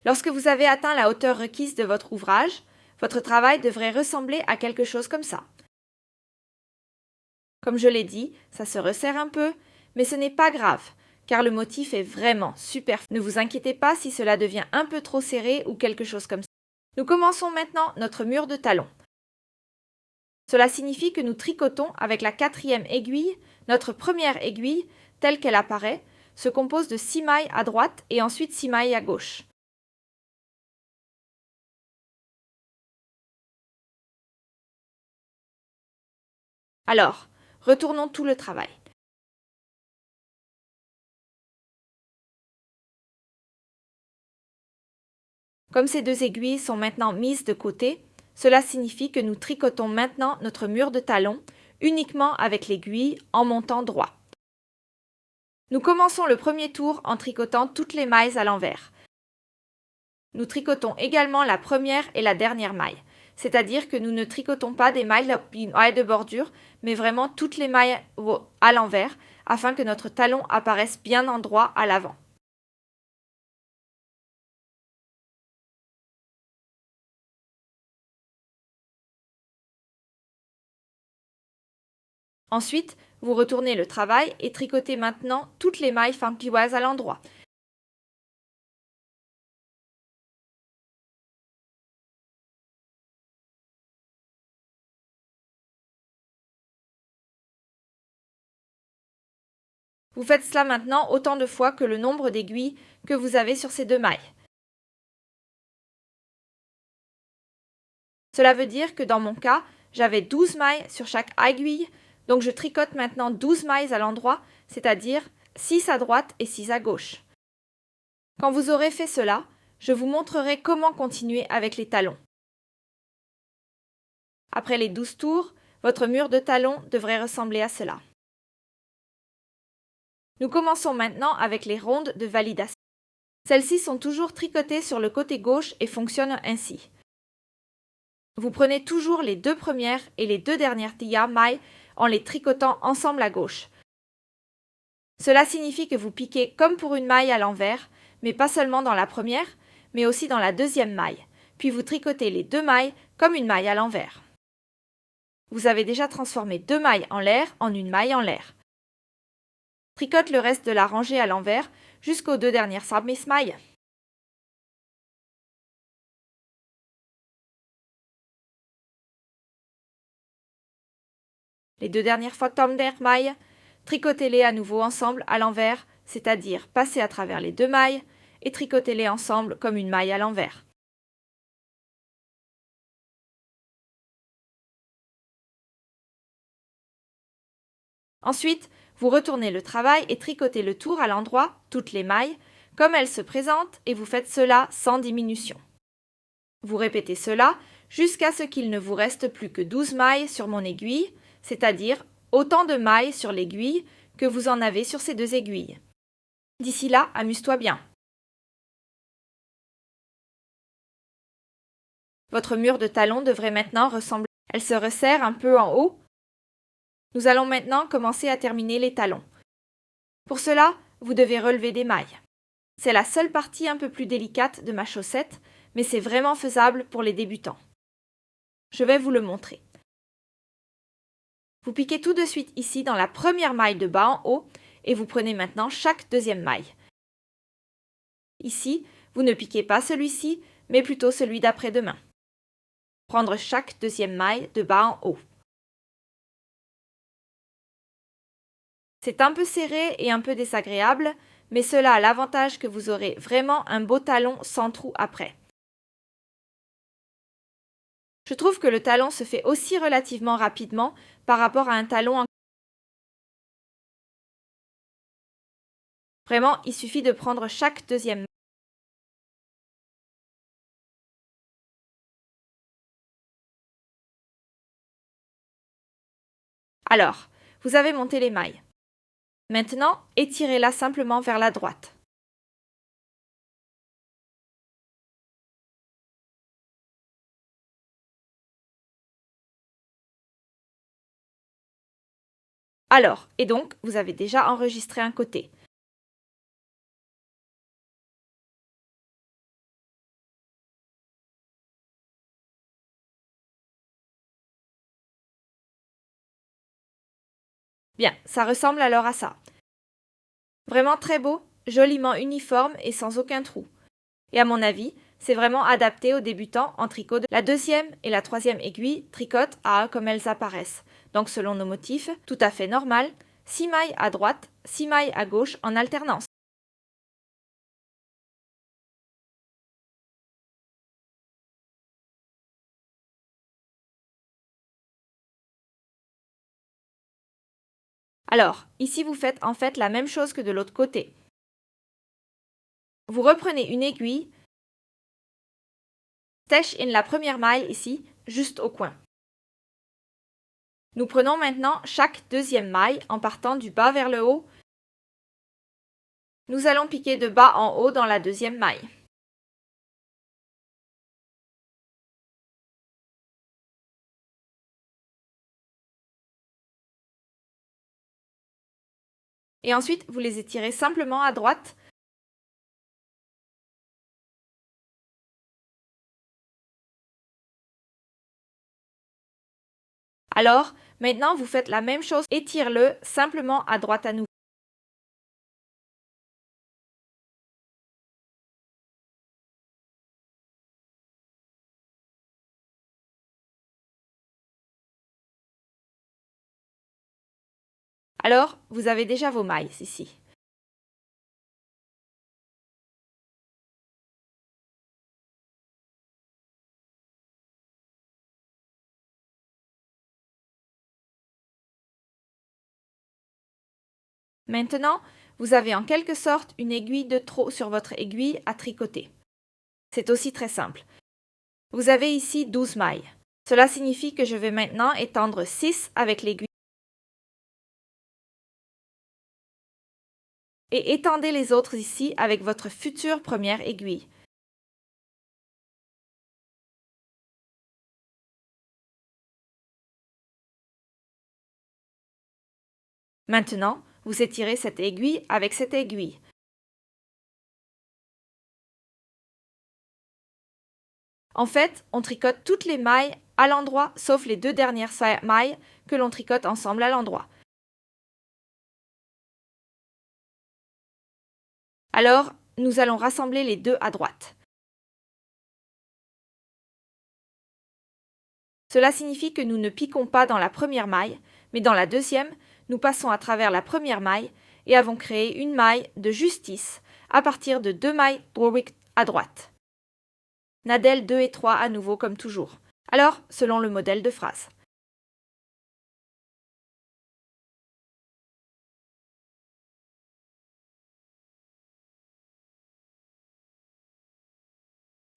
Lorsque vous avez atteint la hauteur requise de votre ouvrage, votre travail devrait ressembler à quelque chose comme ça. Comme je l'ai dit, ça se resserre un peu, mais ce n'est pas grave, car le motif est vraiment super. Ne vous inquiétez pas si cela devient un peu trop serré ou quelque chose comme ça. Nous commençons maintenant notre mur de talon. Cela signifie que nous tricotons avec la 4e aiguille. Notre première aiguille, telle qu'elle apparaît, se compose de 6 mailles à droite et ensuite 6 mailles à gauche. Alors, retournons tout le travail. Comme ces deux aiguilles sont maintenant mises de côté, cela signifie que nous tricotons maintenant notre mur de talon uniquement avec l'aiguille en montant droit. Nous commençons le premier tour en tricotant toutes les mailles à l'envers. Nous tricotons également la première et la dernière maille, c'est-à-dire que nous ne tricotons pas des mailles de bordure, mais vraiment toutes les mailles à l'envers, afin que notre talon apparaisse bien en droit à l'avant. Ensuite, vous retournez le travail et tricotez maintenant toutes les mailles fempiloises à l'endroit. Vous faites cela maintenant autant de fois que le nombre d'aiguilles que vous avez sur ces deux mailles. Cela veut dire que dans mon cas, j'avais 12 mailles sur chaque aiguille, donc je tricote maintenant 12 mailles à l'endroit, c'est-à-dire 6 à droite et 6 à gauche. Quand vous aurez fait cela, je vous montrerai comment continuer avec les talons. Après les 12 tours, votre mur de talons devrait ressembler à cela. Nous commençons maintenant avec les rondes de validation. Celles-ci sont toujours tricotées sur le côté gauche et fonctionnent ainsi. Vous prenez toujours les deux premières et les deux dernières mailles en les tricotant ensemble à gauche. Cela signifie que vous piquez comme pour une maille à l'envers, mais pas seulement dans la première, mais aussi dans la deuxième maille, puis vous tricotez les deux mailles comme une maille à l'envers. Vous avez déjà transformé deux mailles en l'air en une maille en l'air. Tricote le reste de la rangée à l'envers jusqu'aux deux dernières mailles. Les deux dernières mailles, tricotez-les à nouveau ensemble à l'envers, c'est-à-dire passez à travers les deux mailles et tricotez-les ensemble comme une maille à l'envers. Ensuite, vous retournez le travail et tricotez le tour à l'endroit, toutes les mailles, comme elles se présentent et vous faites cela sans diminution. Vous répétez cela jusqu'à ce qu'il ne vous reste plus que 12 mailles sur mon aiguille, c'est-à-dire autant de mailles sur l'aiguille que vous en avez sur ces deux aiguilles. D'ici là, amuse-toi bien. Votre mur de talon devrait maintenant ressembler. Elle se resserre un peu en haut. Nous allons maintenant commencer à terminer les talons. Pour cela, vous devez relever des mailles. C'est la seule partie un peu plus délicate de ma chaussette, mais c'est vraiment faisable pour les débutants. Je vais vous le montrer. Vous piquez tout de suite ici dans la première maille de bas en haut et vous prenez maintenant chaque deuxième maille. Ici, vous ne piquez pas celui-ci, mais plutôt celui d'après-demain. Prendre chaque deuxième maille de bas en haut. C'est un peu serré et un peu désagréable, mais cela a l'avantage que vous aurez vraiment un beau talon sans trou après. Je trouve que le talon se fait aussi relativement rapidement par rapport à un talon en... Vraiment, il suffit de prendre chaque deuxième. Alors, vous avez monté les mailles. Maintenant, étirez-la simplement vers la droite. Alors, et donc, vous avez déjà enregistré un côté. Bien, ça ressemble alors à ça. Vraiment très beau, joliment uniforme et sans aucun trou. Et à mon avis, c'est vraiment adapté aux débutants en tricot. La deuxième et la troisième aiguille tricotent à comme elles apparaissent. Donc selon nos motifs, tout à fait normal, 6 mailles à droite, 6 mailles à gauche en alternance. Alors, ici vous faites en fait la même chose que de l'autre côté. Vous reprenez une aiguille, stitch in la première maille ici, juste au coin. Nous prenons maintenant chaque deuxième maille en partant du bas vers le haut. Nous allons piquer de bas en haut dans la deuxième maille. Et ensuite, vous les étirez simplement à droite. Alors, maintenant, vous faites la même chose, étire-le simplement à droite à nouveau. Alors, vous avez déjà vos mailles ici. Maintenant, vous avez en quelque sorte une aiguille de trop sur votre aiguille à tricoter. C'est aussi très simple. Vous avez ici 12 mailles. Cela signifie que je vais maintenant étendre 6 avec l'aiguille et étendez les autres ici avec votre future première aiguille. Maintenant, vous étirez cette aiguille avec cette aiguille. En fait, on tricote toutes les mailles à l'endroit sauf les deux dernières mailles que l'on tricote ensemble à l'endroit. Alors, nous allons rassembler les deux à droite. Cela signifie que nous ne piquons pas dans la première maille, mais dans la deuxième, nous passons à travers la première maille et avons créé une maille de justice à partir de 2 mailles Warwick à droite. Nadel 2 et 3 à nouveau comme toujours. Alors, selon le modèle de phrase.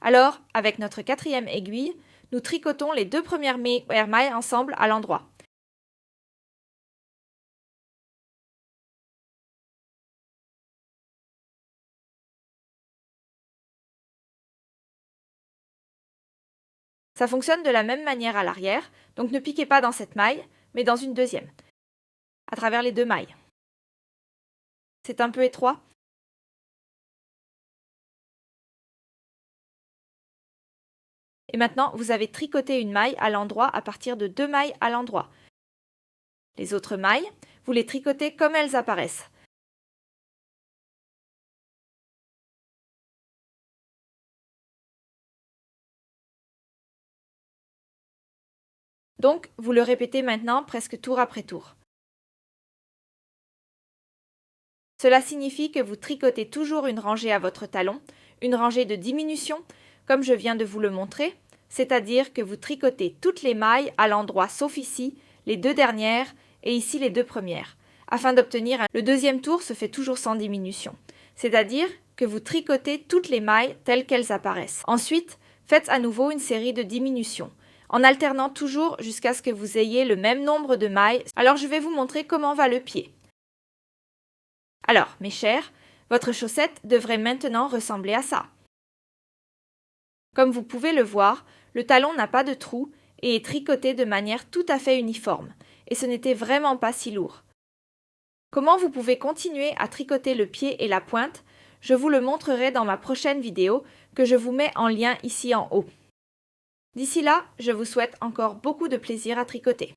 Alors, avec notre quatrième aiguille, nous tricotons les deux premières mailles ensemble à l'endroit. Ça fonctionne de la même manière à l'arrière, donc ne piquez pas dans cette maille, mais dans une deuxième, à travers les deux mailles. C'est un peu étroit. Et maintenant, vous avez tricoté une maille à l'endroit à partir de 2 mailles à l'endroit. Les autres mailles, vous les tricotez comme elles apparaissent. Donc, vous le répétez maintenant presque tour après tour. Cela signifie que vous tricotez toujours une rangée à votre talon, une rangée de diminution, comme je viens de vous le montrer, c'est-à-dire que vous tricotez toutes les mailles à l'endroit sauf ici, les deux dernières et ici les deux premières. Afin d'obtenir le deuxième tour se fait toujours sans diminution, c'est-à-dire que vous tricotez toutes les mailles telles qu'elles apparaissent. Ensuite, faites à nouveau une série de diminutions, en alternant toujours jusqu'à ce que vous ayez le même nombre de mailles. Alors je vais vous montrer comment va le pied. Alors, mes chers, votre chaussette devrait maintenant ressembler à ça. Comme vous pouvez le voir, le talon n'a pas de trou et est tricoté de manière tout à fait uniforme, et ce n'était vraiment pas si lourd. Comment vous pouvez continuer à tricoter le pied et la pointe, je vous le montrerai dans ma prochaine vidéo que je vous mets en lien ici en haut. D'ici là, je vous souhaite encore beaucoup de plaisir à tricoter.